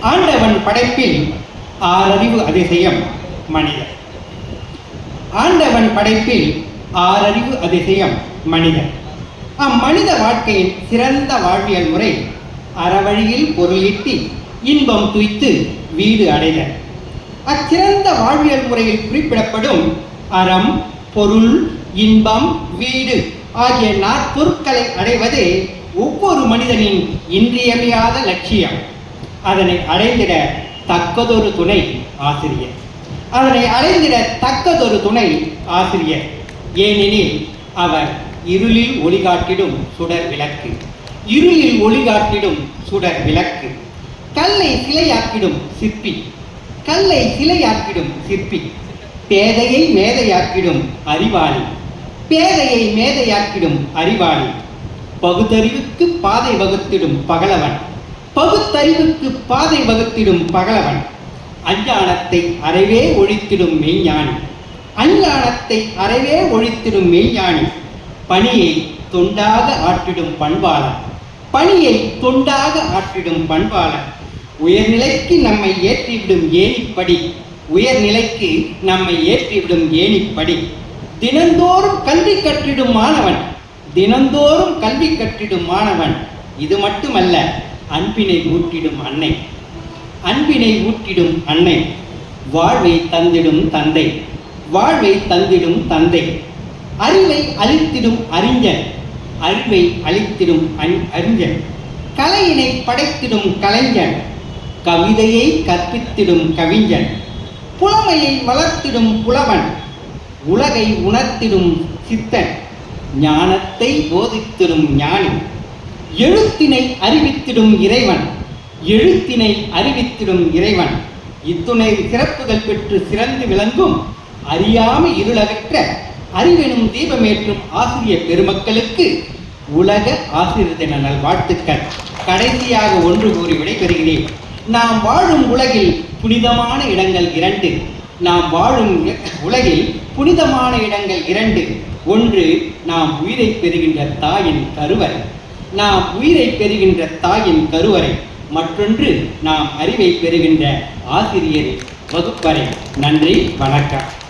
ஆண்டவன் படைப்பில் ஆறறிவு அதிசயம் மனிதன். ஆண்டவன் படைப்பில் ஆறறிவு அதிசயம் மனிதன். அம்மனித வாழ்க்கையின் சிறந்த வாழ்வியல் முறை அறவழியில் பொருளீட்டி இன்பம் துய்த்து வீடு அடைதல். அச்சிறந்த வாழ்வியல் முறையில் குறிப்பிடப்படும் அறம், பொருள், இன்பம், வீடு ஆகிய நாற்பொருட்களை அடைவதே ஒவ்வொரு மனிதனின் இன்றியமையாத லட்சியம். அதனை அடைந்திட தக்கதொரு துணை ஆசிரியர். அதனை அடைந்திட தக்கதொரு துணை ஆசிரியர். ஏனெனில் அவர் இருளில் ஒளிகாட்டிடும் சுடர் விளக்கு. இருளில் ஒளிகாட்டிடும் சுடர் விளக்கு. கல்லை சிலையாக்கிடும் சிற்பி. கல்லை சிலையாக்கிடும் சிற்பி. பேதையை மேதையாக்கிடும் அறிவாளி. பேதையை மேதையாக்கிடும் அறிவாளி. பகுத்தறிவுக்கு பாதை வகுத்திடும் பகலவன். பகுத்தறிவுக்கு பாதை வகுத்திடும் பகலவன். அஞ்ஞானத்தை அறவே ஒழித்திடும் மெய்ஞானி. அஞ்ஞானத்தை அறவே ஒழித்திடும் மெய்ஞானி. பணியை தொண்டாக ஆற்றிடும் பண்பாளன். பணியை தொண்டாக ஆற்றிடும் பண்பாளன். உயர்நிலைக்கு நம்மை ஏற்றிவிடும் ஏணிப்படி. உயர்நிலைக்கு நம்மை ஏற்றிவிடும் ஏணிப்படி. தினந்தோறும் கல்வி கற்றிடும் மாணவன். தினந்தோறும் கல்வி கற்றிடும் மாணவன். இது மட்டுமல்ல, அன்பினை ஊட்டிடும் அன்னை. அன்பினை ஊட்டிடும் அன்னை. வாழ்வை தந்திடும் தந்தை. வாழ்வை தந்திடும் தந்தை. அறிவை அளித்திடும் அறிஞன். அறிவை அளித்திடும் அறிஞன். கலையினை படைத்திடும் கலைஞன். கவிதையை கற்பித்திடும் கவிஞன். புலமையை வளர்த்திடும் புலவன். உலகை உணர்த்திடும் சித்தன். ஞானத்தை போதித்திடும் ஞானி. எழுத்தினை அறிவித்திடும் இறைவன். எழுத்தினை அறிவித்திடும் இறைவன். இத்துணை சிறப்புகள் பெற்று சிறந்து விளங்கும் அறியாமை இருளகற்ற அறிவெனும் தீபமேற்றும் ஆசிரியர் பெருமக்களுக்கு உலக ஆசிரியர் தின நல்வாழ்த்துக்கள். கடைசியாக ஒன்று கூறி விடைபெறுகிறேன். நாம் வாழும் உலகில் புனிதமான இடங்கள் இரண்டு. நாம் வாழும் உலகில் புனிதமான இடங்கள் இரண்டு. ஒன்று, நாம் உயிரை பெறுகின்ற தாயின் கருவறை. நாம் உயிரை பெறுகின்ற தாயின் கருவறை. மற்றொன்று, நாம் அறிவை பெறுகின்ற ஆசிரியரின் வகுப்பறை. நன்றி, வணக்கம்.